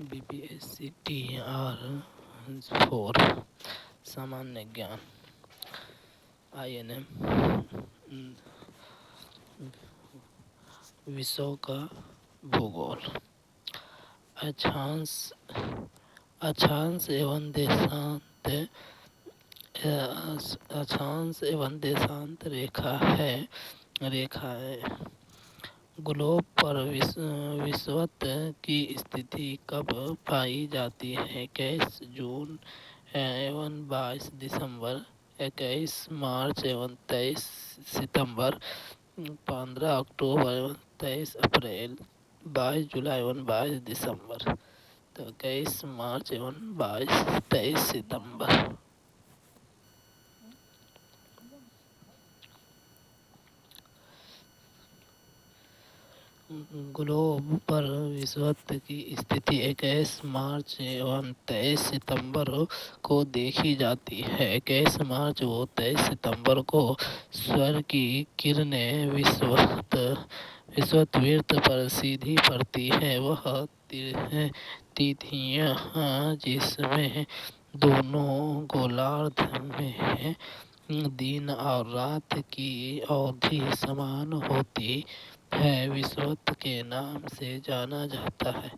BPSC TR4 सामान्य ज्ञान INM विषयों का भूगोल। अक्षांश अक्षांश एवं देशांत अक्षांश एवं देशांत रेखाएं ग्लोब पर विषुवत की स्थिति कब पाई जाती है? 21 जून एवं 22 दिसंबर, 21 मार्च एवं 23 सितंबर, 15 अक्टूबर एवं 23 अप्रैल, 22 जुलाई एवं 22 दिसंबर। तो 21 मार्च एवं 23 सितंबर। ग्लोब पर विषुवत की स्थिति 21 मार्च एवं 23 सितंबर को देखी जाती है। 21 मार्च व 23 सितंबर को सूर्य की किरणें विषुवत वृत्त पर सीधी पड़ती है। वह तिथियां जिसमें दोनों गोलार्ध में दिन और रात की अवधि समान होती है, विषुवत के नाम से जाना जाता है।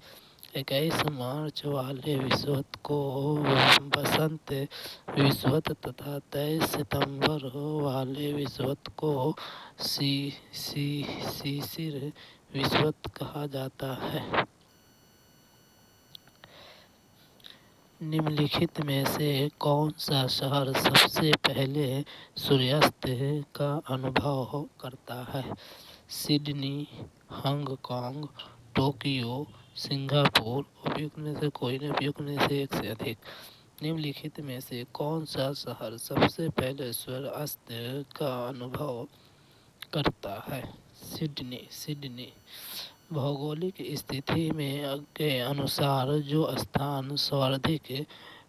21 मार्च वाले विषुवत को बसंत विषुवत तथा 23 सितंबर वाले विषुवत को शिशिर विषुवत कहा जाता है। निम्नलिखित में से कौन सा शहर सबसे पहले सूर्यास्त का अनुभव करता है? Sydney, Hong Kong, Tokyo, Singapore. उपयुक्त में से कोई नहीं, उपयुक्त में से एक से अधिक। निम्नलिखित में से कौन सा शहर सबसे पहले सूर्यास्त का अनुभव करता है? सिडनी। भौगोलिक स्थिति में के अनुसार जो स्थान सर्वाधिक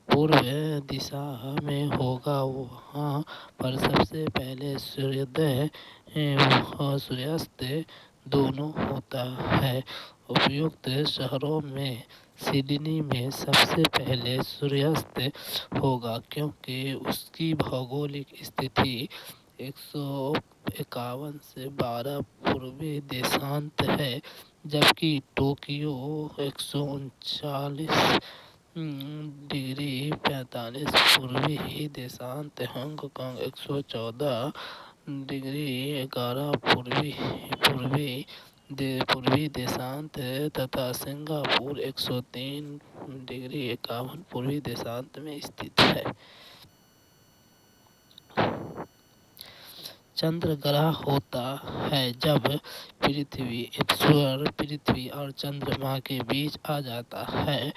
पूर्व दिशा में होगा वहाँ पर सबसे पहले सूर्योदय व सूर्यास्त दोनों होता है। उपयुक्त शहरों में सिडनी में सबसे पहले सूर्यास्त होगा क्योंकि उसकी भौगोलिक स्थिति 151 से 12 पूर्वी देशांत है, जबकि टोक्यो 139 डिग्री 45 पूर्वी देशांत, हांगकांग 114 डिग्री 11 पूर्वी देशांत तथा सिंगापुर 103 डिग्री 51 पूर्वी देशांत में स्थित है। चंद्र ग्रह होता है जब सूर्य पृथ्वी और चंद्रमा के बीच आ जाता है।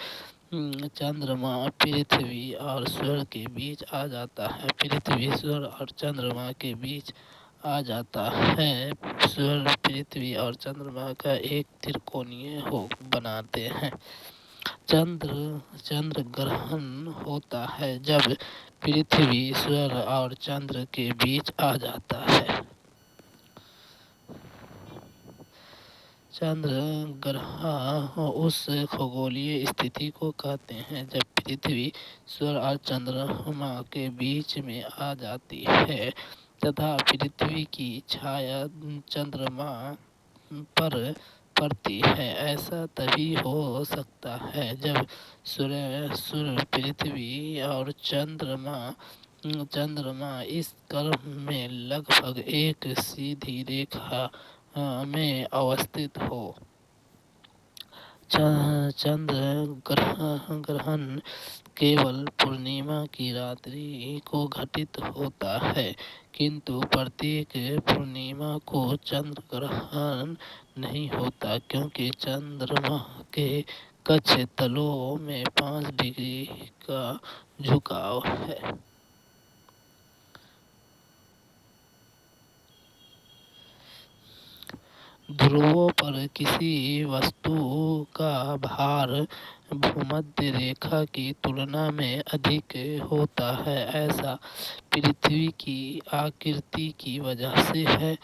चंद्रमा पृथ्वी और सूर्य के बीच आ जाता है। पृथ्वी सूर्य और चंद्रमा के बीच आ जाता है। सूर्य पृथ्वी और चंद्रमा का एक त्रिकोणीय बनाते हैं। चंद्र ग्रहण होता है जब पृथ्वी सूर्य और चंद्र के बीच आ जाता है। चंद्र ग्रहण उस खगोलीय स्थिति को कहते हैं जब पृथ्वी सूर्य और चंद्रमा के बीच में आ जाती है तथा पृथ्वी की छाया चंद्रमा पर पड़ती है। ऐसा तभी हो सकता है जब सूर्य पृथ्वी और चंद्रमा इस क्रम में लगभग एक सीधी रेखा में अवस्थित हो। चंद्र ग्रहण केवल पूर्णिमा की रात्रि को घटित होता है, किंतु प्रत्येक पूर्णिमा को चंद्र ग्रहण नहीं होता क्योंकि चंद्रमा के कक्ष तलों में 5 डिग्री का झुकाव है। ध्रुवों पर किसी वस्तु का भार भूमध्य रेखा की तुलना में अधिक होता है। ऐसा पृथ्वी की आकृति की वजह से है।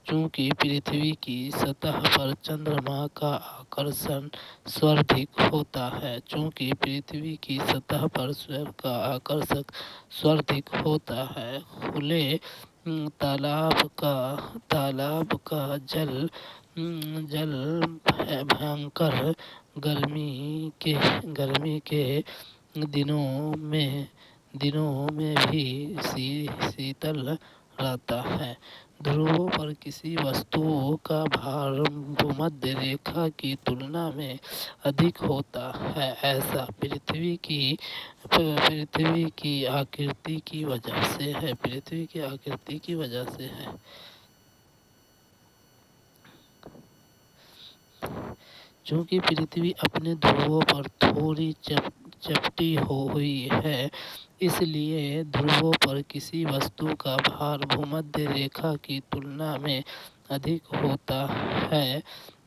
चूंकि पृथ्वी की सतह पर चंद्रमा का आकर्षण सर्वाधिक होता है। चूंकि पृथ्वी की सतह पर सूर्य का आकर्षण सर्वाधिक होता है, खुले तालाब का जल भयंकर गर्मी के दिनों में भी शीतल रहता है। ध्रुवों पर किसी वस्तु का भार भूमध्य रेखा की तुलना में अधिक होता है। ऐसा पृथ्वी की आकृति की वजह से है। चूंकि पृथ्वी अपने ध्रुवों पर थोड़ी चपटी हुई है, इसलिए ध्रुवों पर किसी वस्तु का भार भूमध्य रेखा की तुलना में अधिक होता है,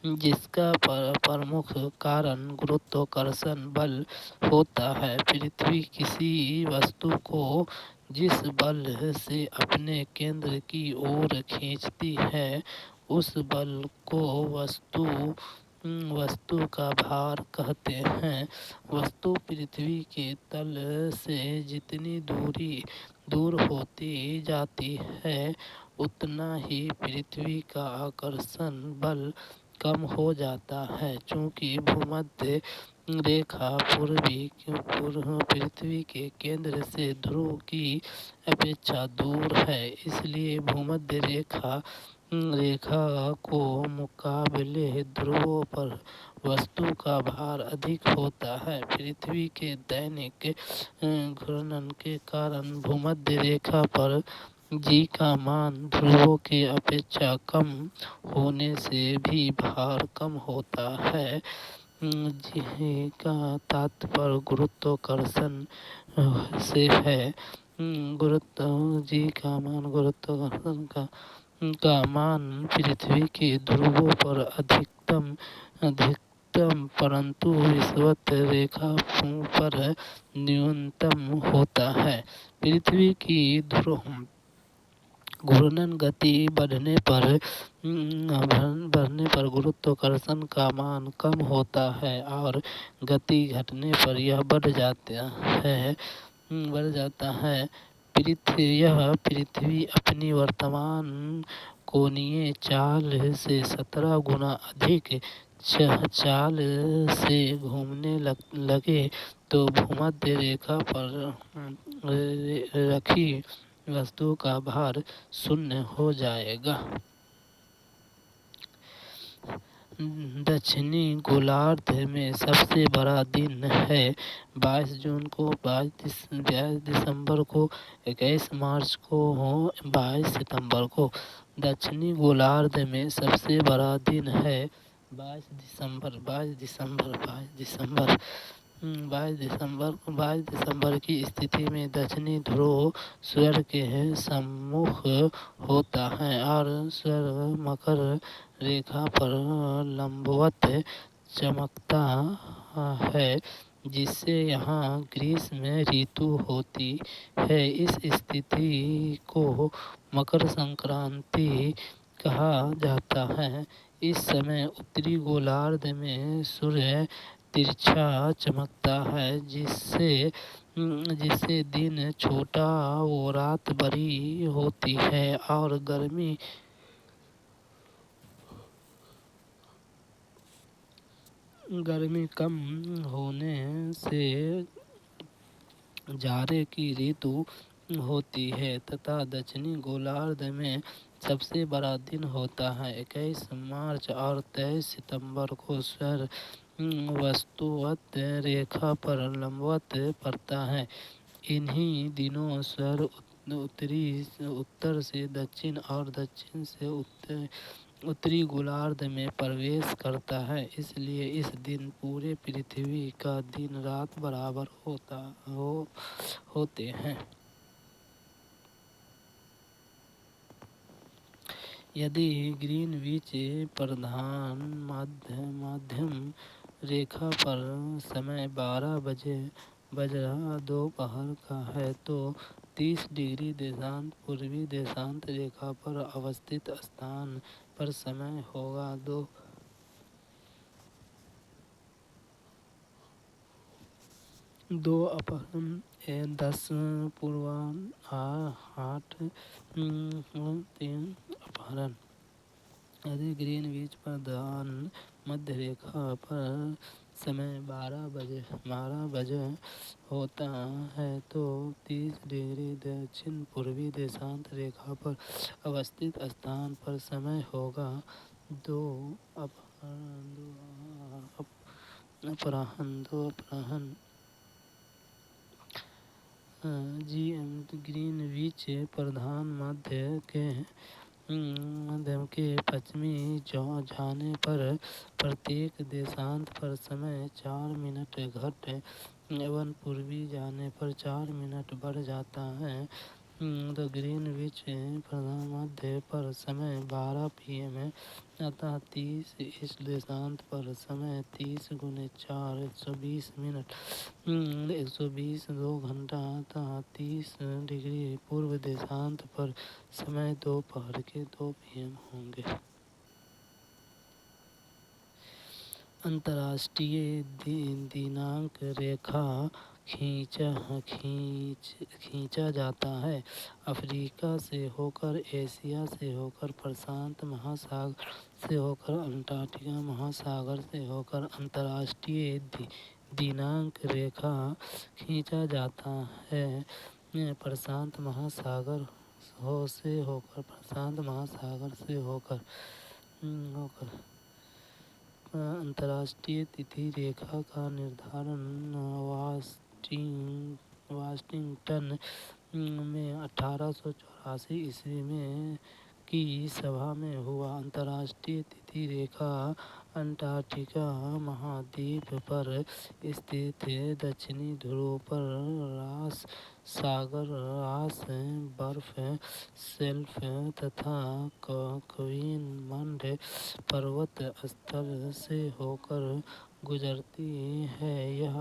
जिसका प्रमुख कारण गुरुत्वाकर्षण बल होता है। पृथ्वी किसी वस्तु को जिस बल से अपने केंद्र की ओर खींचती है, उस बल को वस्तु का भार कहते हैं। वस्तु पृथ्वी के तल से जितनी दूर होती जाती है, उतना ही पृथ्वी का आकर्षण बल कम हो जाता है। चूंकि भूमध्य रेखा पृथ्वी के केंद्र से ध्रुव की अपेक्षा दूर है, इसलिए भूमध्य रेखा को मुकाबले ध्रुवों पर वस्तु का भार अधिक होता है। पृथ्वी के दैनिक घूर्णन के कारण भूमध्य रेखा पर जी का मान ध्रुवों की अपेक्षा कम होने से भी भार कम होता है। जी का तात्पर्य गुरुत्वाकर्षण से है। गुरुत्वाकर्षण का मान पृथ्वी के ध्रुवों पर अधिकतम परंतु विषुवत रेखा पर न्यूनतम होता है। पृथ्वी की घूर्णन गति बढ़ने पर गुरुत्वाकर्षण का मान कम होता है और गति घटने पर यह बढ़ जाता है। पृथ्वी अपनी वर्तमान कोणीय चाल से 17 गुना अधिक चाल से घूमने लगे तो भूमध्य रेखा पर रखी वस्तु का भार शून्य हो जाएगा। दक्षिणी गोलार्ध में सबसे बड़ा दिन है 22 जून को, 22 दिसंबर को, 21 मार्च को, 22 सितंबर को। दक्षिणी गोलार्ध में सबसे बड़ा दिन है 22 दिसंबर की स्थिति में दक्षिणी ध्रुव सूर्य के सम्मुख होता है और सूर्य मकर रेखा पर लंबवत चमकता है, जिससे यहाँ ग्रीष्म ऋतु होती है। इस स्थिति को मकर संक्रांति कहा जाता है। इस समय उत्तरी गोलार्ध में सूर्य तिरछा चमकता है, जिससे दिन छोटा और रात बड़ी होती है और गर्मी कम होने से जाड़े की ऋतु होती है तथा दक्षिणी गोलार्ध में सबसे बड़ा दिन होता है 21 मार्च और 23 सितंबर को सूर्य वस्तुवत रेखा पर लंबवत पड़ता है। इन्हीं दिनों सूर्य उत्तर से दक्षिण और दक्षिण से उत्तरी गोलार्ध में प्रवेश करता है, इसलिए इस दिन पूरे पृथ्वी का दिन रात बराबर होते हैं। यदि ग्रीनविच प्रधान मध्यम रेखा पर समय 12 बज रहा दोपहर का है, तो 30 डिग्री देशांत पूर्वी देशांत रेखा पर अवस्थित स्थान पर समय होगा 2 अपराह्न 10 पूर्वाह्न 8 3 अपराह्न। यदि ग्रीनविच प्रधान मध्य रेखा पर समय 12 बजे होता है तो 30 डिग्री दक्षिण पूर्वी देशांत रेखा पर अवस्थित स्थान पर समय होगा 2 अपराह्न GMT। ग्रीनविच प्रधान मध्य के पश्चिमी जाने पर प्रत्येक देशांत पर समय 4 मिनट घट एवं पूर्वी जाने पर 4 मिनट बढ़ जाता है। ग्रीनविच प्रधान मध्य पर समय 12 PM है, अतः 30 इस देशांत पर समय 30 × 4 120 मिनट 120 2 घंटा, अतः 30 डिग्री पूर्व देशांत पर समय दोपहर के 2 PM होंगे। अंतर्राष्ट्रीय दिनांक रेखा खींचा जाता है। अफ्रीका से होकर, एशिया से होकर, प्रशांत महासागर से होकर, अंटार्कटिक महासागर से होकर अंतर्राष्ट्रीय दिनांक रेखा खींचा जाता है। प्रशांत महासागर से होकर अंतर्राष्ट्रीय तिथि रेखा का निर्धारण वाशिंगटन में 1884 ईस्वी में की सभा में हुआ। अंतर्राष्ट्रीय तिथि रेखा अंटार्कटिका महाद्वीप पर स्थित दक्षिणी ध्रुव पर रास बर्फ शेल्फ तथा क्वीनसलैंड पर्वत स्थल से होकर गुजरती है। यह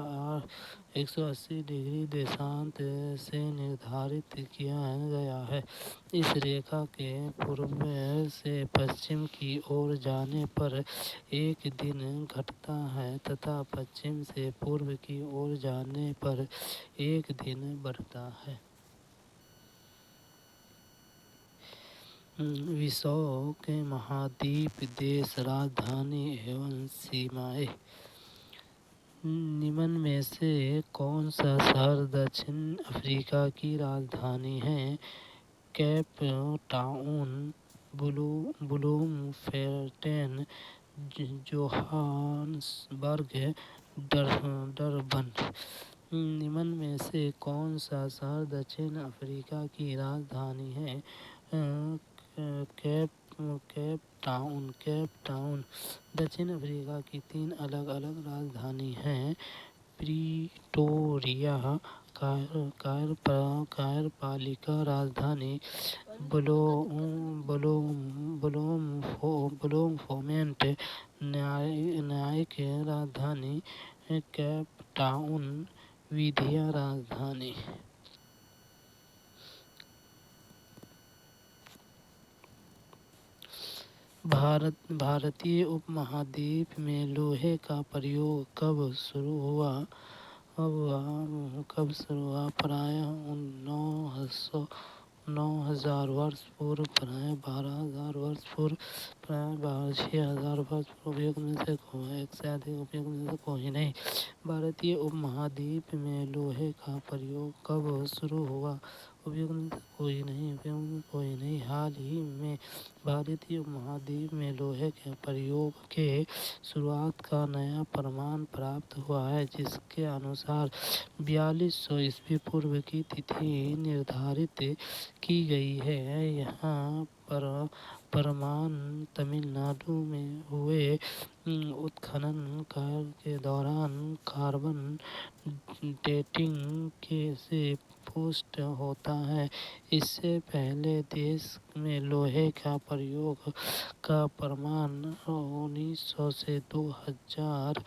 180 डिग्री देशांत से निर्धारित किया गया है। इस रेखा के पूर्व से पश्चिम की ओर जाने पर एक दिन घटता है तथा पश्चिम से पूर्व की ओर जाने पर एक दिन बढ़ता है। विश्व के महाद्वीप, देश, राजधानी एवं सीमाएं। निम्न में से कौन सा शहर दक्षिण अफ्रीका की राजधानी है? Cape Town, Bloemfontein, Johannesburg, Durban. निम्न में से कौन सा शहर दक्षिण अफ्रीका की राजधानी है? Cape town. दक्षिण अफ्रीका की 3 अलग अलग राजधानी हैं: प्रिटोरिया कार्यपालिका राजधानी, ब्लूमफोटेन न्यायिक राजधानी, केप टाउन वित्तीय राजधानी। भारतीय उपमहाद्वीप में लोहे का प्रयोग कब शुरू हुआ? प्रायः 9,000 वर्ष पूर्व, प्रायः 12,000 वर्ष पूर्व, प्रायः 6,000 वर्ष पूर्व। उपयुक्त में से एक से अधिक उपयुक्त में से कोई नहीं। भारतीय उपमहाद्वीप में लोहे का प्रयोग कब शुरू हुआ? उपयुक्त में से कोई नहीं, उपयुक्त में कोई नहीं। हाल ही में भारतीय उपमहाद्वीप में लोहे के प्रयोग के शुरुआत का नया प्रमाण प्राप्त हुआ है, जिसके अनुसार 4200 ईस्वी पूर्व की तिथि निर्धारित की गई है। यहाँ प्रमाण तमिलनाडु में हुए उत्खनन कार्य के दौरान कार्बन डेटिंग से पुष्ट होता है। इससे पहले देश में लोहे का प्रयोग का प्रमाण 1900 से 2000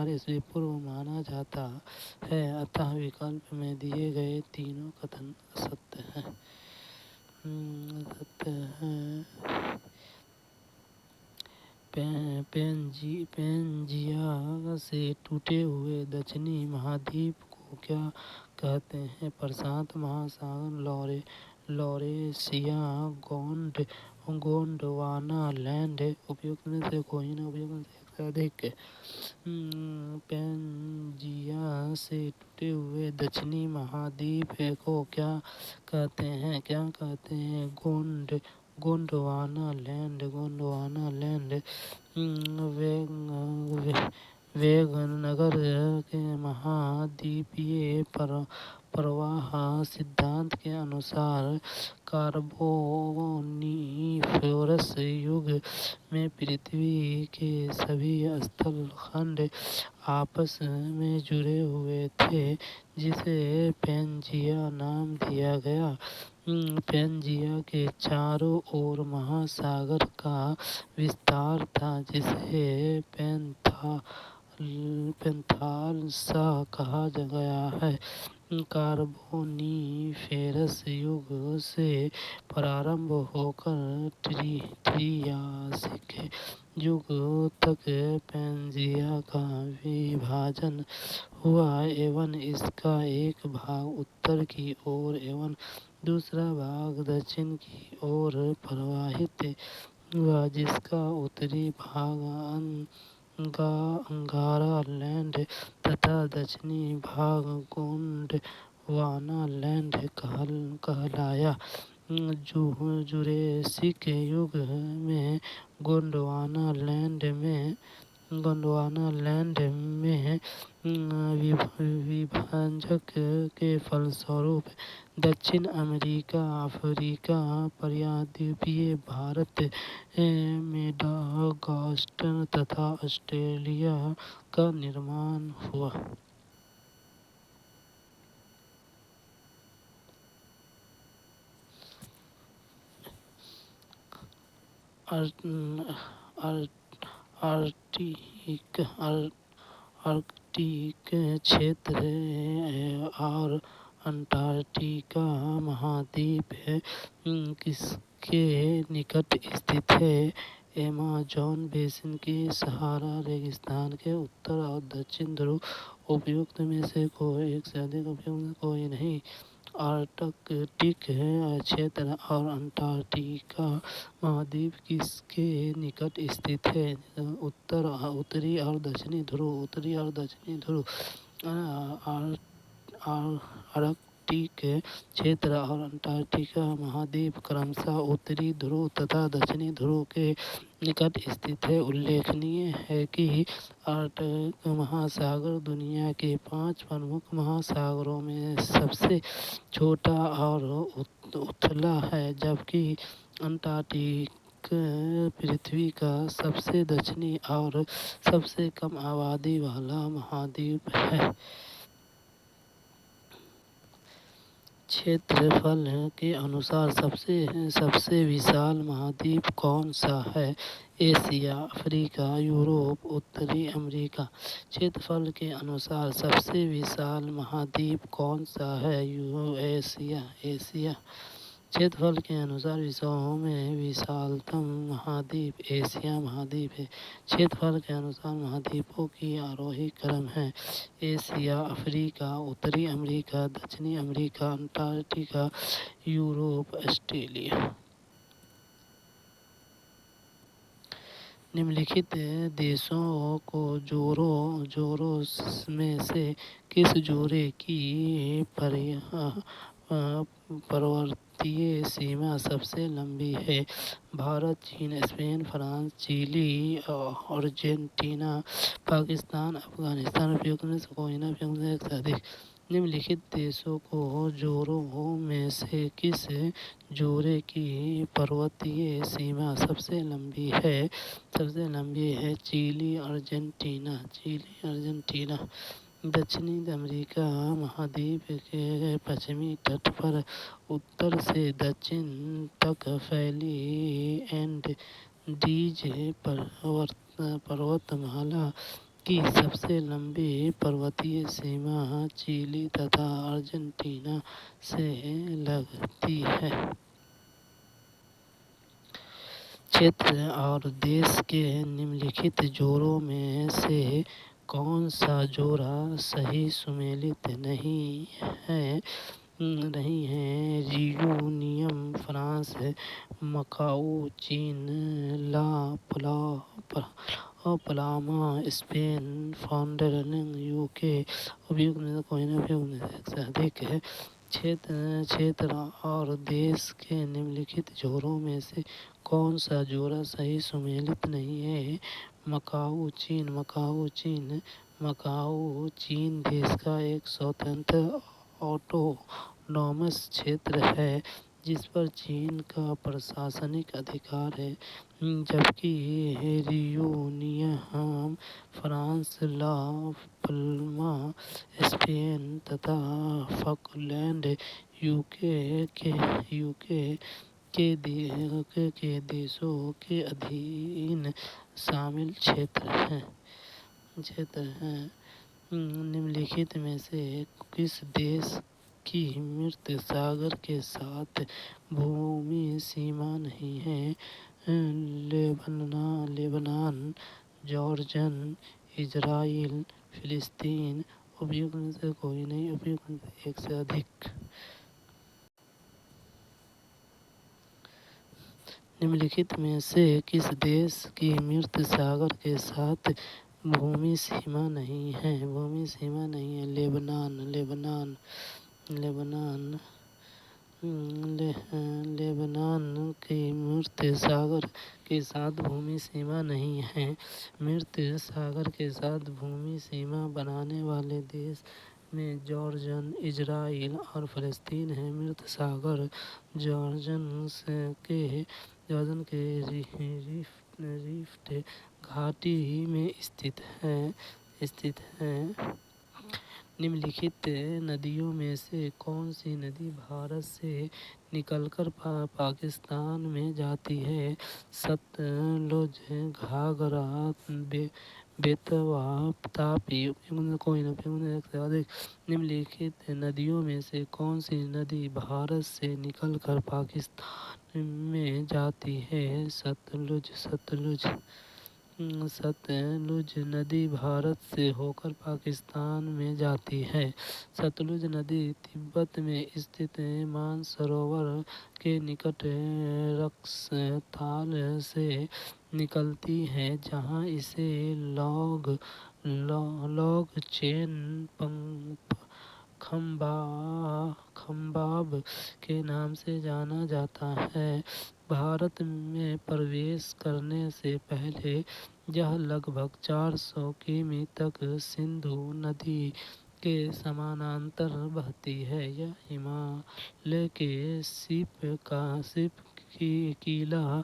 ईस्वी पूर्व माना जाता है, अतः विकल्प में दिए गए तीनों कथन सत्य हैं। पेंजिया से टूटे हुए दक्षिणी महाद्वीप को क्या कहते हैं? प्रशांत महासागर, लॉरेशिया, गोंडवाना लैंड। उपयुक्त में से कोई न, उपयुक्त में से एक से अधिक। पेंजिया से टूटे हुए दक्षिणी महाद्वीप को क्या कहते हैं? गोंडवाना लैंड। वेगनगर के महाद्वीपीय प्रवाह सिद्धांत के अनुसार कार्बोनिफेरस युग में पृथ्वी के सभी स्थल खंड आपस में जुड़े हुए थे, जिसे पेंजिया नाम दिया गया। पेंजिया के चारों ओर महासागर का विस्तार था, जिसे पेंथालसा कहा गया है। कार्बोनिफेरस युग से प्रारंभ होकर ट्रियासिक युग तक पेंजिया का विभाजन हुआ एवं इसका एक भाग उत्तर की ओर एवं दूसरा भाग दक्षिण की ओर प्रवाहित हुआ, जिसका उत्तरी भाग अंगारा लैंड तथा दक्षिणी भाग गोंडवाना लैंड कहलाया। जुरेसिक युग में गोंडवाना लैंड में विभाजन के फलस्वरूप दक्षिण अमेरिका, अफ्रीका, प्रायद्वीपीय भारत, मेडागास्कर तथा ऑस्ट्रेलिया का निर्माण हुआ। आर्कटिक क्षेत्र और अंटार्कटिका महाद्वीप किसके निकट स्थित है? अमेज़न बेसिन के सहारा रेगिस्तान के उत्तर और दक्षिण ध्रुव। उपयुक्त में से कोई एक से अधिक, उपयुक्त कोई नहीं। आर्कटिक क्षेत्र और अंटार्कटिका महाद्वीप किसके निकट स्थित है? उत्तरी और दक्षिणी ध्रुव। उत्तरी और दक्षिणी ध्रुव। आर्कटिक क्षेत्र और अंटार्कटिका महाद्वीप क्रमशः उत्तरी ध्रुव तथा दक्षिणी ध्रुव के निकट स्थित है। उल्लेखनीय है कि आर्कटिक महासागर दुनिया के 5 प्रमुख महासागरों में सबसे छोटा और उथला है, जबकि अंटार्कटिक पृथ्वी का सबसे दक्षिणी और सबसे कम आबादी वाला महाद्वीप है। क्षेत्रफल के अनुसार सबसे विशाल महाद्वीप कौन सा है? एशिया, अफ्रीका, यूरोप, उत्तरी अमेरिका। क्षेत्रफल के अनुसार सबसे विशाल महाद्वीप कौन सा है? एशिया। क्षेत्रफल के अनुसार विश्व में विशालतम महाद्वीप एशिया महाद्वीप है। क्षेत्रफल के अनुसार महाद्वीपों की आरोही क्रम है: एशिया, अफ्रीका, उत्तरी अमेरिका, दक्षिणी अमेरिका, अंटार्कटिका, यूरोप, ऑस्ट्रेलिया। निम्नलिखित देशों को जोड़ो में से किस जोड़े की पर्वतीय सीमा सबसे लंबी है? भारत, चीन, Spain, France, Chile, Argentina, Pakistan, Afghanistan. उपयुक्त में से कोई न, उपयुक्त में से अधिक। निम्नलिखित देशों को जोड़ो में से किस जोड़े की पर्वतीय सीमा सबसे लंबी है? सबसे लंबी है चिली, अर्जेंटीना। दक्षिणी अमेरिका महाद्वीप के पश्चिमी तट पर उत्तर से दक्षिण तक फैली एंडीज पर्वतमाला की सबसे लंबी पर्वतीय सीमा चिली तथा अर्जेंटीना से लगती है। क्षेत्र और देश के निम्नलिखित जोड़ों में से कौन सा जोड़ा सही सुमेलित नहीं है? रियूनियन फ्रांस, मकाऊ चीन, ला पलामा स्पेन, फॉन्टेरनिंग यूके। उपयुक्त में से कोई नहीं, उपयुक्त में से एक से अधिक है। क्षेत्र और देश के निम्नलिखित जोड़ों में से कौन सा जोड़ा सही सुमेलित नहीं है? मकाऊ चीन। मकाऊ चीन देश का एक स्वतंत्र ऑटोनॉमस क्षेत्र है जिस पर चीन का प्रशासनिक अधिकार है, जबकि रियूनियन फ्रांस, ला पल्मा स्पेन तथा फॉकलैंड यूके के देशों के अधीन शामिल क्षेत्र हैं। निम्नलिखित में से किस देश की मृत सागर के साथ भूमि सीमा नहीं है? लेबनान, जॉर्डन, इजराइल, फिलिस्तीन। उपयुक्त में से कोई नहीं, उपयुक्त में से एक से अधिक। निम्नलिखित में से किस देश की मृत सागर के साथ भूमि सीमा नहीं है? लेबनान की मृत सागर के साथ भूमि सीमा नहीं है। मृत सागर के साथ भूमि सीमा बनाने वाले देश में जॉर्डन, इजराइल और फिलिस्तीन है। मृत सागर जॉर्डन के रिफ्ट घाटी में स्थित है। निम्नलिखित नदियों में से कौन सी नदी भारत से निकलकर पाकिस्तान में जाती है? सतलुज, घाघरा, बेतवा, तापी। कोई न, एक से अधिक। निम्नलिखित नदियों में से कौन सी नदी भारत से निकलकर पाकिस्तान में जाती है? सतलुज नदी भारत से होकर पाकिस्तान में जाती है। सतलुज नदी तिब्बत में स्थित मानसरोवर के निकट रक्सताल से निकलती है, जहाँ इसे लॉन्गचेन खंबाब के नाम से जाना जाता है। भारत में प्रवेश करने से पहले यह लगभग 400 किमी तक सिंधु नदी के समानांतर बहती है। यह हिमालय के कीला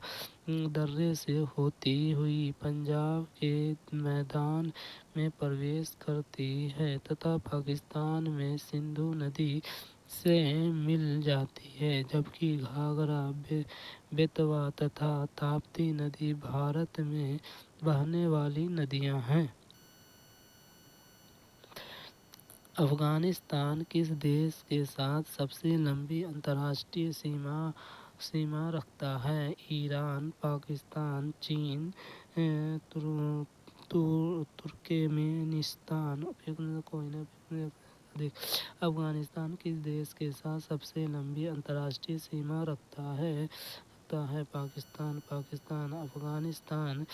दर्रे से होती हुई पंजाब के मैदान में प्रवेश करती है तथा पाकिस्तान में सिंधु नदी से मिल जाती है, जबकि घाघरा, बेतवा तथा ताप्ती नदी भारत में बहने वाली नदियां हैं। अफगानिस्तान किस देश के साथ सबसे लंबी अंतर्राष्ट्रीय सीमा रखता है? ईरान, पाकिस्तान, चीन, तुर्कमेनिस्तान। कोई न, अधिक। अफगानिस्तान किस देश के साथ सबसे लंबी अंतर्राष्ट्रीय सीमा रखता है? पाकिस्तान। अफगानिस्तान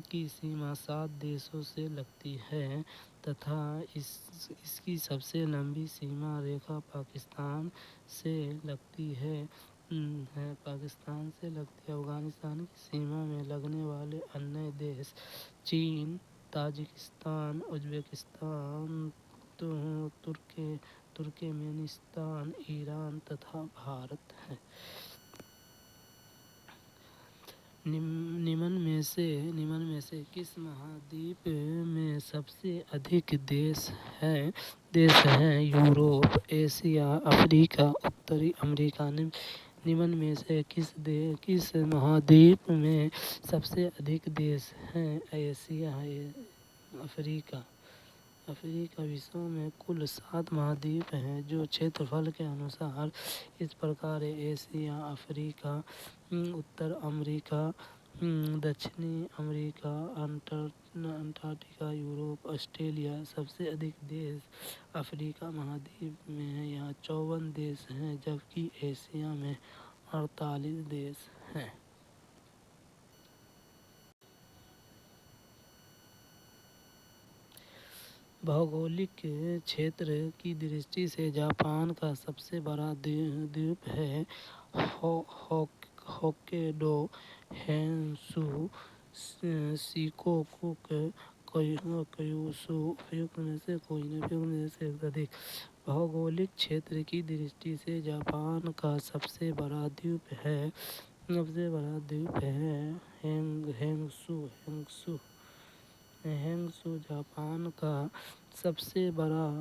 की सीमा 7 देशों से लगती है तथा इसकी सबसे लंबी सीमा रेखा पाकिस्तान से लगती है। अफगानिस्तान की सीमा में लगने वाले अन्य देश चीन, ताजिकिस्तान, उज्बेकिस्तान, तुर्कमेनिस्तान, ईरान तथा भारत है। निम्न में से किस महाद्वीप में सबसे अधिक देश हैं? यूरोप, एशिया, अफ्रीका, उत्तरी अमेरिका। निम्न में से किस महाद्वीप में सबसे अधिक देश हैं? Asia, Africa. विश्व में कुल 7 महाद्वीप हैं जो क्षेत्रफल के अनुसार इस प्रकार है: एशिया, अफ्रीका, उत्तर अमेरिका, दक्षिणी अमेरिका, अंटार्कटिका, यूरोप, ऑस्ट्रेलिया। सबसे अधिक देश अफ्रीका महाद्वीप में हैं, यहाँ 54 देश हैं, जबकि एशिया में 48 देश हैं। भौगोलिक क्षेत्र की दृष्टि से जापान का सबसे बड़ा द्वीप है होक्काइडो, होन्शु, शिकोकू, क्यूशू। उपयुक्त में से कोई नहीं। उपयुक्त में से अधिक। भौगोलिक क्षेत्र की दृष्टि से जापान का सबसे बड़ा द्वीप है होन्शु जापान का सबसे बड़ा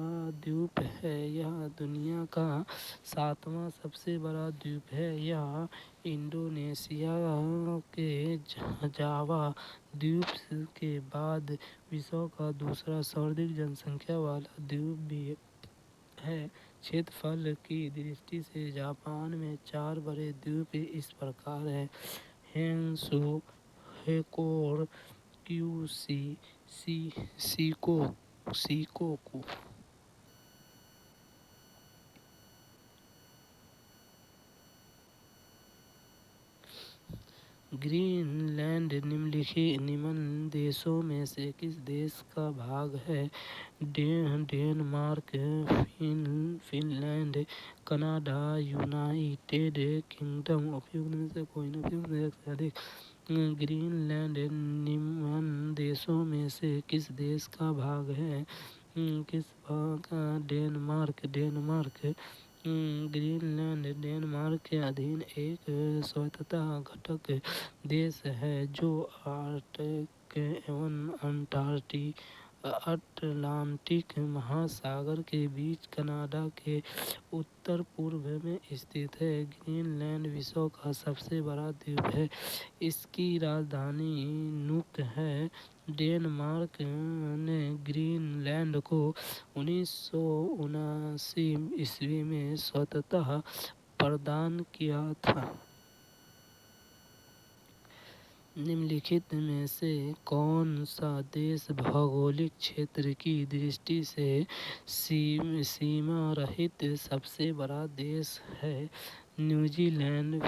द्वीप है। यह दुनिया का 7वां सबसे बड़ा द्वीप है। यह इंडोनेशिया के जावा द्वीप के बाद विश्व का दूसरा सर्वाधिक जनसंख्या वाला द्वीप भी है। क्षेत्रफल की दृष्टि से जापान में 4 बड़े द्वीप इस प्रकार हैं: Honshu, Hokkaido, Kyushu, Shikoku. Greenland निम्न देशों में से किस देश का भाग है? Denmark, Finland, Canada, United kingdom. उपयुक्त में से कोई नहीं। उपयुक्त में से अधिक। ग्रीनलैंड निम्न देशों में से किस देश का भाग है? डेनमार्क। ग्रीनलैंड डेनमार्क के अधीन एक स्वतंत्र घटक देश है जो आर्कटिक एवं अटलांटिक महासागर के बीच कनाडा के उत्तर पूर्व में स्थित है। ग्रीनलैंड विश्व का सबसे बड़ा द्वीप है। इसकी राजधानी नुक है। डेनमार्क ने ग्रीनलैंड को 1979 ईस्वी में स्वतंत्रता प्रदान किया था। निम्नलिखित में से कौन सा देश भौगोलिक क्षेत्र की दृष्टि से सीमा रहित सबसे बड़ा देश है? New Zealand,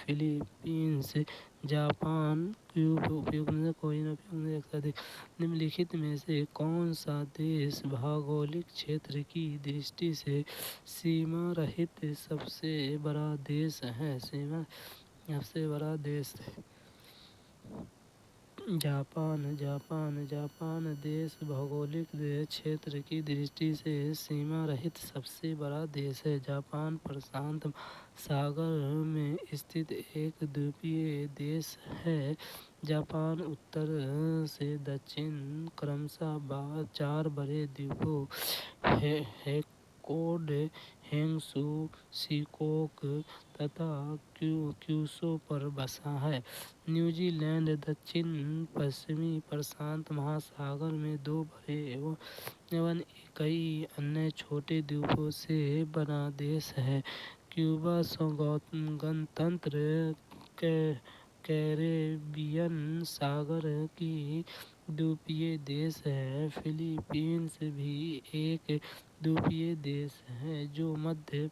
Philippines, Japan. उपयुक्त में कोई नहीं। उपयुक्त में से अधिक। निम्नलिखित में से कौन सा देश भौगोलिक क्षेत्र की दृष्टि से सीमा रहित सबसे बड़ा देश है? सबसे बड़ा देश जापान देश भौगोलिक क्षेत्र की दृष्टि से सीमा रहित सबसे बड़ा देश है। जापान प्रशांत सागर में स्थित एक द्वीपीय देश है। जापान उत्तर से दक्षिण क्रमशः 4 बड़े द्वीपों होक्काइडो, होन्शु, शिकोकू तथा क्यूशू पर बसा है। न्यूजीलैंड दक्षिण पश्चिमी प्रशांत महासागर में 2 बड़े एवं कई अन्य छोटे द्वीपों से बना देश है। क्यूबा स्वतंत्र कैरेबियन सागर की द्वीपीय देश है। फिलीपींस भी एक द्वीपीय देश है जो मध्य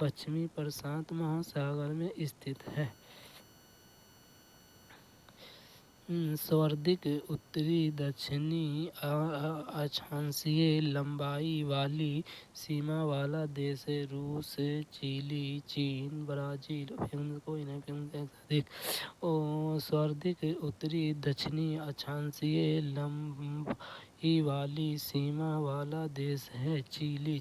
पश्चिमी प्रशांत महासागर में स्थित है। सर्वाधिक उत्तरी दक्षिणी अक्षांशीय लंबाई वाली सीमा वाला देश है रूस, चिली, चीन, ब्राजील। कोई नहीं। सर्वाधिक उत्तरी दक्षिणी अक्षांशीय लंबाई वाली सीमा वाला देश है चिली।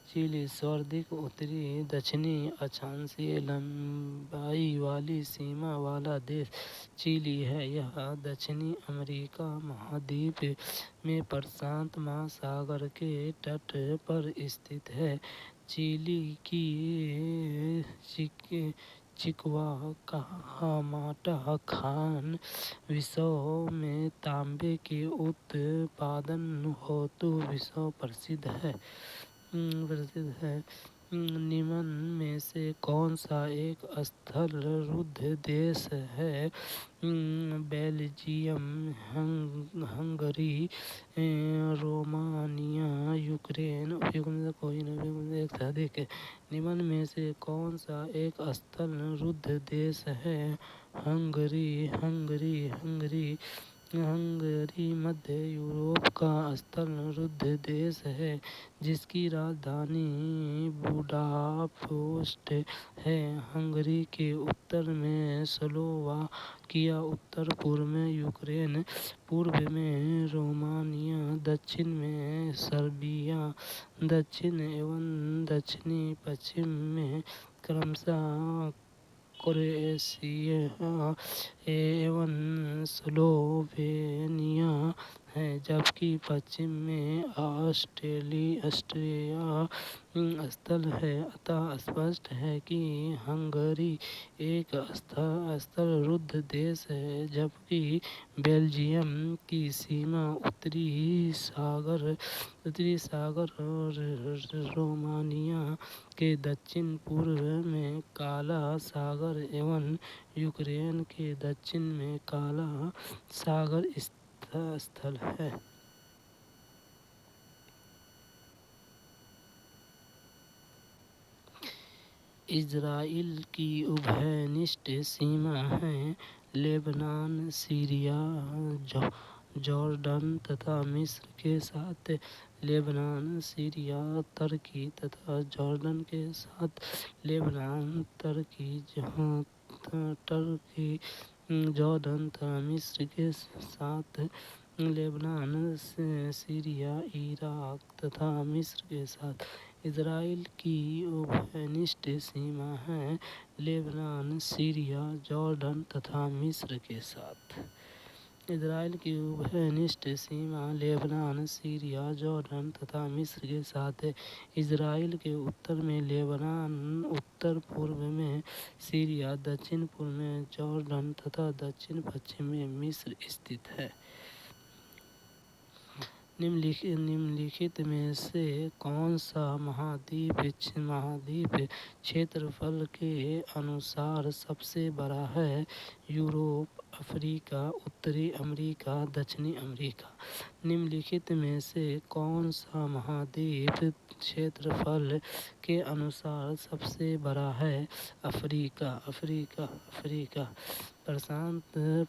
चिली सर्वाधिक उत्तरी दक्षिणी अक्षांशीय लंबाई वाली सीमा वाला देश चिली है। यह दक्षिणी अमेरिका महाद्वीप में प्रशांत महासागर के तट पर स्थित है। चिली की चिक्वाकामाटा खान विश्व में तांबे के उत्पादन हेतु विश्व प्रसिद्ध है। निम्न में से कौन सा एक स्थलरुद्ध देश है? Belgium, Hungary, Romania, Ukraine. कोई नहीं, एक से अधिक। निम्न में से कौन सा एक स्थलरुद्ध देश है? हंगरी मध्य यूरोप का स्थलरुद्ध देश है जिसकी राजधानी बुडापेस्ट है। हंगरी के उत्तर में स्लोवाकिया, उत्तर पूर्व में यूक्रेन, पूर्व में रोमानिया, दक्षिण में सर्बिया, दक्षिण एवं दक्षिणी पश्चिम में क्रमशः क्रोएशिया एवं स्लोवेनिया है, जबकि पश्चिम में ऑस्ट्रिया स्थल है। अतः स्पष्ट है कि हंगरी एक स्थलरुद्ध देश है, जबकि बेल्जियम की सीमा उत्तरी सागर और रोमानिया के दक्षिण पूर्व में काला सागर एवं यूक्रेन के दक्षिण में काला सागर स्थल है। इज़राइल की उभयनिष्ठ सीमा है लेबनान, सीरिया, जॉर्डन तथा मिस्र के साथ। लेबनान, सीरिया, तुर्की तथा जॉर्डन के साथ। लेबनान, तुर्की, जॉर्डन तथा मिस्र के साथ। लेबनान, सीरिया, इराक तथा मिस्र के साथ। इज़राइल की उभयनिष्ठ सीमा है लेबनान, सीरिया, जॉर्डन तथा मिस्र के साथ। इज़राइल की उभयनिष्ठ सीमा लेबनान, सीरिया, जॉर्डन तथा मिस्र के साथ है। इज़राइल के उत्तर में लेबनान, उत्तर पूर्व में सीरिया, दक्षिण पूर्व में जॉर्डन तथा दक्षिण पश्चिम में मिस्र स्थित है। निम्नलिखित में से कौन सा महाद्वीप क्षेत्रफल के अनुसार सबसे बड़ा है? यूरोप, अफ्रीका, उत्तरी अमेरिका, दक्षिणी अमेरिका। निम्नलिखित में से कौन सा महाद्वीप क्षेत्रफल के अनुसार सबसे बड़ा है? अफ्रीका। प्रशांत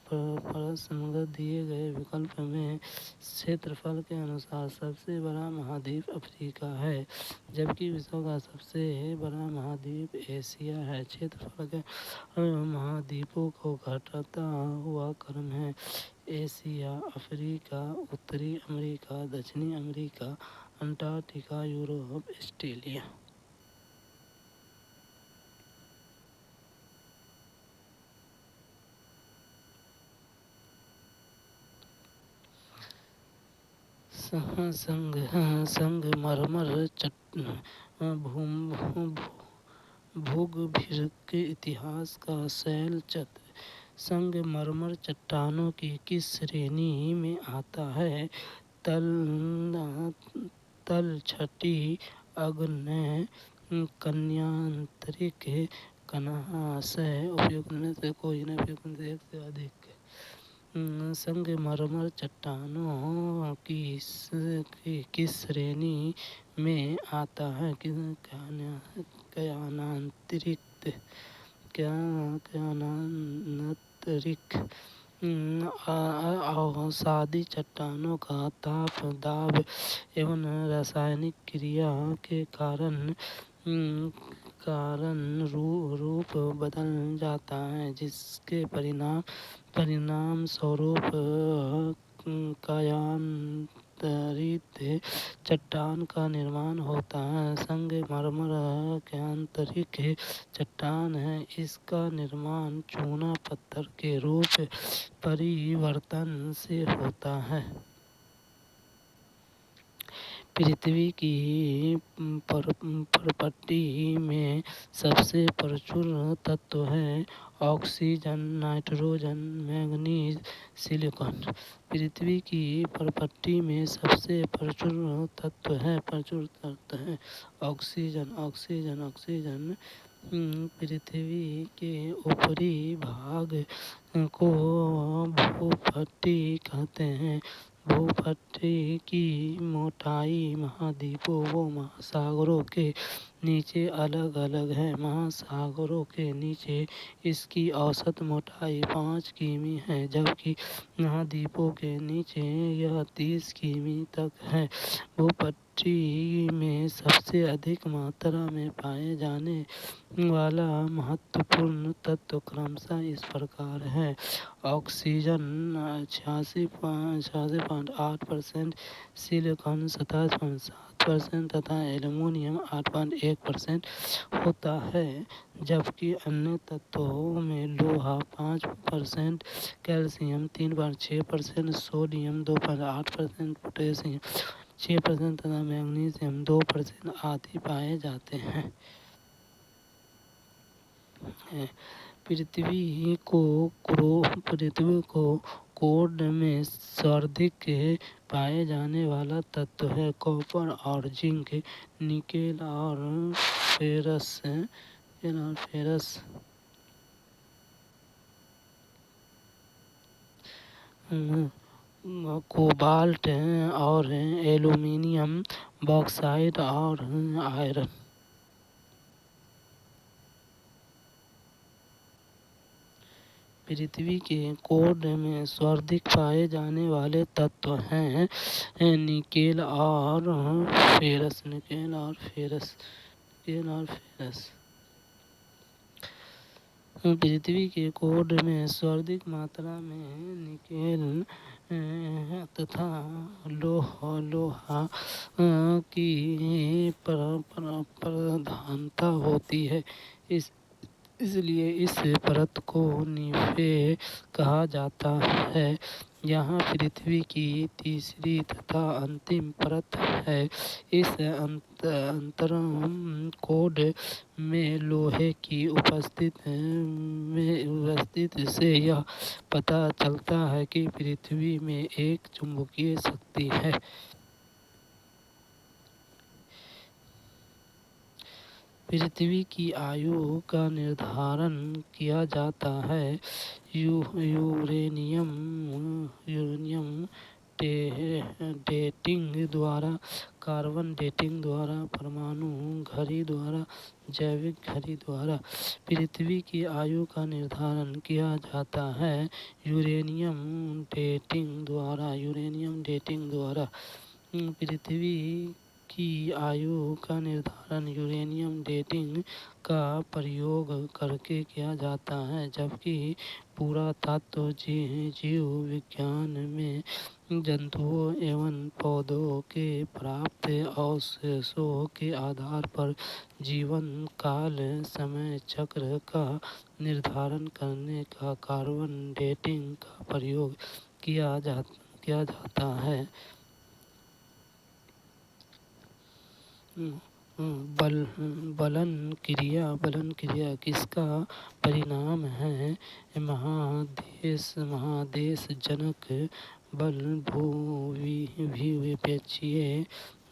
प्रश्न दिए गए विकल्प में क्षेत्रफल के अनुसार सबसे बड़ा महाद्वीप अफ्रीका है, जबकि विश्व का सबसे बड़ा महाद्वीप एशिया है। क्षेत्रफल के महाद्वीपों को घटाता हुआ क्रम है: एशिया, अफ्रीका, उत्तरी अमेरिका, दक्षिणी अमेरिका, अंटार्कटिका, यूरोप, ऑस्ट्रेलिया। संगमरमर भूगर्भीय इतिहास का शैल संगमरमर चट्टानों की किस श्रेणी में आता है? तलछटी, आग्नेय, कन्यान्तरिक, कनाशय। उपयुक्त में से कोई नहीं, उपयुक्त में से एक से अधिक। संगमरमर चट्टानों की किस श्रेणी में आता है? कयानांतरिक। अवसादी चट्टानों का ताप, दाब एवं रासायनिक क्रिया के कारण रूप बदल जाता है, जिसके परिणाम स्वरूप आंतरिक चट्टान का निर्माण होता है। संगमरमर के आंतरिक चट्टान है। इसका निर्माण चूना पत्थर के रूप परिवर्तन से होता है। पृथ्वी की परपट्टी में सबसे प्रचुर तत्व हैं ऑक्सीजन, नाइट्रोजन, मैंगनीज, सिलिकॉन। पृथ्वी की परपट्टी में सबसे प्रचुर तत्व हैं ऑक्सीजन। पृथ्वी के ऊपरी भाग को भूपट्टी कहते हैं। भूपट्टी की मोटाई महाद्वीपों व महासागरों के नीचे अलग अलग है। महासागरों के नीचे इसकी औसत मोटाई 5 किमी है, जबकि महाद्वीपों के नीचे यह 30 किमी तक है। भूपट्टी में सबसे अधिक मात्रा में पाए जाने वाला महत्वपूर्ण तत्व क्रमशः इस प्रकार है। ऑक्सीजन 86.8%, सिलिकॉन 27.7% तथा एल्युमिनियम 8.1% होता है, जबकि अन्य तत्वों में लोहा 5%, कैल्शियम 3.6%, सोडियम 2.8%, पोटेशियम 6% तथा मैग्नीशियम 2% आदि पाए जाते हैं। पृथ्वी को कोर में सर्वाधिक पाए जाने वाला तत्व है कॉपर और जिंक, निकेल और फेरस, कोबाल्ट और एल्युमिनियम, बॉक्साइट और आयरन। पृथ्वी के कोर में सर्वाधिक पाए जाने वाले तत्व हैं निकेल और फेरस। पृथ्वी के कोर में सर्वाधिक मात्रा में निकेल तथा लोहा की प्रधानता होती है। इसलिए इस परत को निम्फे कहा जाता है। यहाँ पृथ्वी की तीसरी तथा अंतिम परत है। इस अंतरम कोड में लोहे की उपस्थिति से यह पता चलता है कि पृथ्वी में एक चुंबकीय शक्ति है। पृथ्वी की आयु का निर्धारण किया जाता है यूरेनियम डेटिंग द्वारा, कार्बन डेटिंग द्वारा, परमाणु घड़ी द्वारा, जैविक घड़ी द्वारा। पृथ्वी की आयु का निर्धारण किया जाता है यूरेनियम डेटिंग द्वारा। पृथ्वी की आयु का निर्धारण यूरेनियम डेटिंग का प्रयोग करके किया जाता है, जबकि पुरातत्व जीव विज्ञान में जंतुओं एवं पौधों के प्राप्त अवशेषों के आधार पर जीवन काल समय चक्र का निर्धारण करने का कार्बन डेटिंग का प्रयोग किया जाता है। बलन क्रिया किसका परिणाम है? महादेशजनक बल, भूविक्षेपीय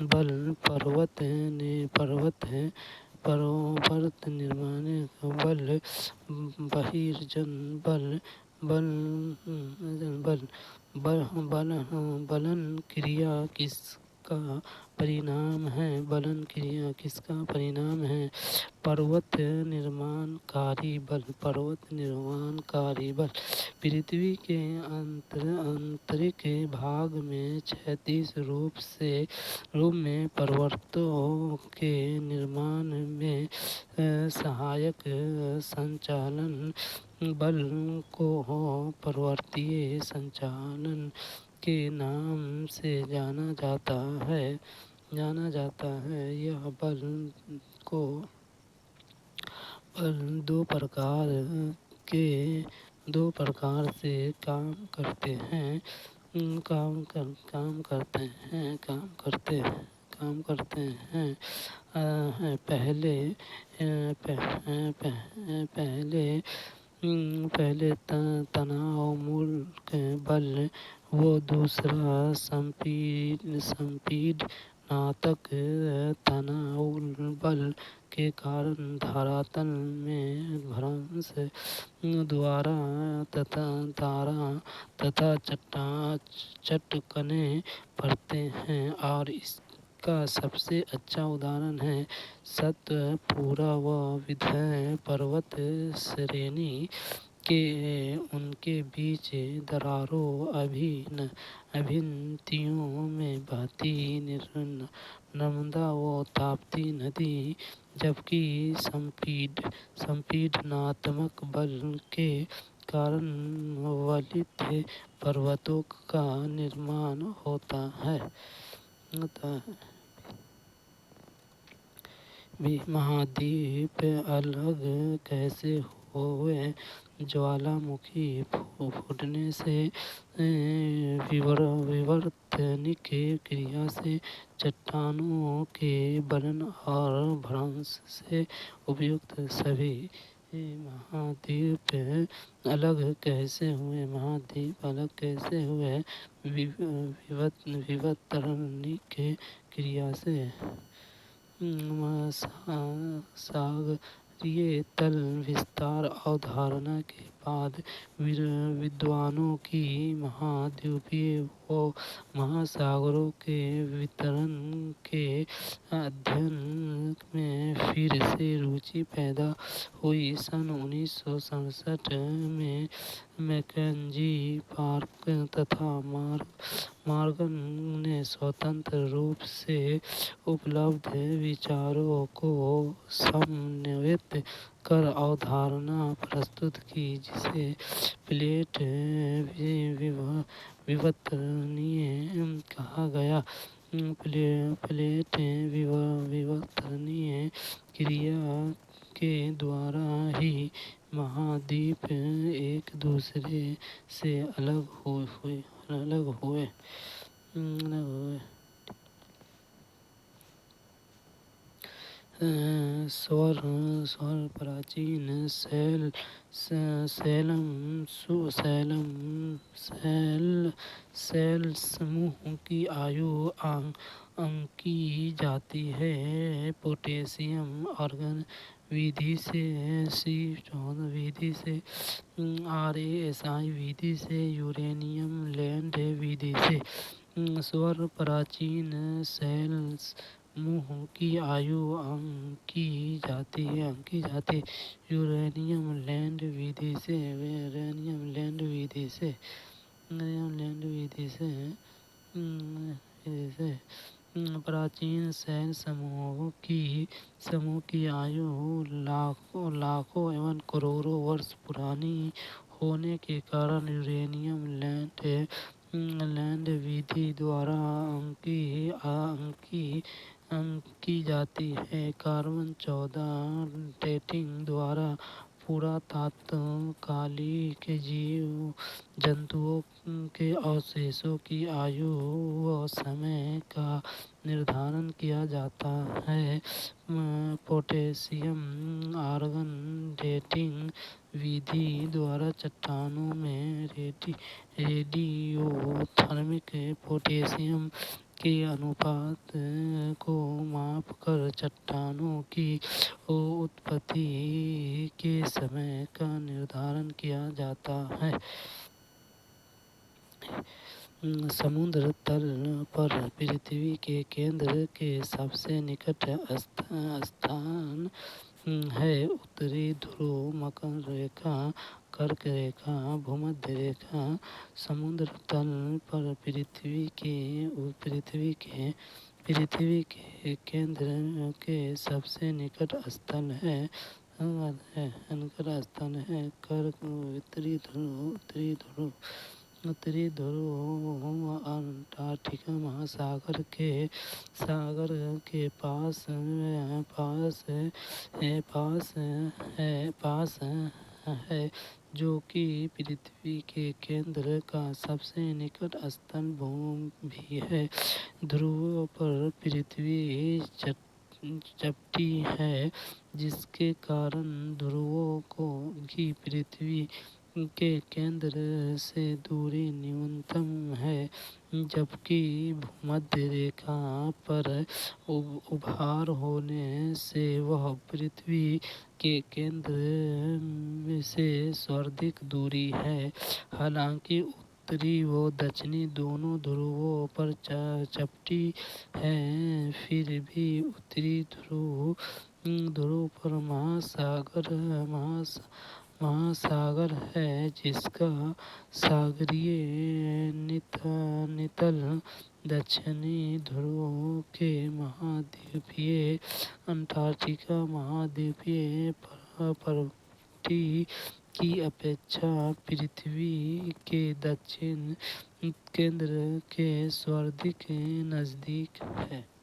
बल, पर्वत निर्माण बल, बलन क्रिया किसका परिणाम है? बलन क्रिया किसका परिणाम है? पर्वत निर्माणकारी बल। पृथ्वी के आंतरिक भाग में क्षैतिज रूप में पर्वतों के निर्माण में सहायक संचालन बल को पर्वतीय संचालन के नाम से जाना जाता है। यह बल दो प्रकार से काम करते हैं। पहले तनावमुक्त बल व दूसरा संपीडनात्मक तनाव बल के कारण धरातल में भ्रंश द्वारा तथा चटकने पड़ते हैं। और इसका सबसे अच्छा उदाहरण है सतपुड़ा व विंध्य पर्वत श्रेणी के उनके बीच दरारों अभिनतियों में बहती नर्मदा व ताप्ती नदी, जबकि संपीडनात्मक बल के कारण वलित पर्वतों का निर्माण होता है। महाद्वीप अलग कैसे हुए? ज्वालामुखी फूटने से विवर्तनिक क्रिया से चट्टानों के बनन और भ्रंश से उपयुक्त सभी महाद्वीप अलग कैसे हुए? विवर्तनिक क्रिया से। सागरीय तल विस्तार अवधारणा के बाद विद्वानों की महाद्वीपों व महासागरों के वितरण के अध्ययन में फिर से रुचि पैदा हुई। सन 1967 में मैकेंजी, पार्कर तथा मॉर्गन ने स्वतंत्र रूप से उपलब्ध विचारों को समन्वित कर अवधारणा प्रस्तुत की, जिसे प्लेट विवर्तनीय कहा गया। प्लेट विवर्तनीय क्रिया के द्वारा ही महाद्वीप एक दूसरे से अलग हुए। स्वर प्राचीन शैल समूह की आयु आंकी जाती है। पोटेशियम आर्गन विधि से, C14 विधि से, RASI विधि से, यूरेनियम लैंड विधि से। स्वर प्राचीन शैल समूह की आयु आंकी जाती यूरेनियम लैंड विधि से। प्राचीन शैल समूह की आयु लाखों एवं करोड़ों वर्ष पुरानी होने के कारण यूरेनियम लैंड विधि द्वारा आंकी जाती है। कार्बन 14 डेटिंग द्वारा पुरातत्व कालिक जीव जंतुओं के अवशेषों की आयु व समय का निर्धारण किया जाता है। पोटेशियम आर्गन डेटिंग विधि द्वारा चट्टानों में रेडियोथर्मिक पोटेशियम के अनुपात को मापकर चट्टानों की उत्पत्ति के समय का निर्धारण किया जाता है। समुद्र तल पर पृथ्वी के केंद्र के सबसे निकट स्थान है उत्तरी ध्रुव, मकर रेखा, कर्क रेखा, भूमध्य रेखा। समुद्र तल पर पृथ्वी के केंद्र के सबसे निकट स्थल है कर्क, उत्तरी ध्रुव। उत्तरी ध्रुव अंटार्कटिक महासागर के पास है, जो कि पृथ्वी के केंद्र का सबसे निकट स्थल भी है। ध्रुवों पर पृथ्वी चपटी है, जिसके कारण ध्रुवों की पृथ्वी के केंद्र से दूरी न्यूनतम है, जबकि भूमध्य रेखा पर उभार होने से वह पृथ्वी के केंद्र से सर्वाधिक दूरी है। हालांकि उत्तरी व दक्षिणी दोनों ध्रुवों पर चपटी है, फिर भी उत्तरी ध्रुव पर महासागर है, जिसका सागरीय नितल दक्षिणी ध्रुव के महाद्वीपीय अंटार्कटिका महाद्वीपीय पर्वतीय की अपेक्षा पृथ्वी के दक्षिण केंद्र के सर्वाधिक नजदीक है।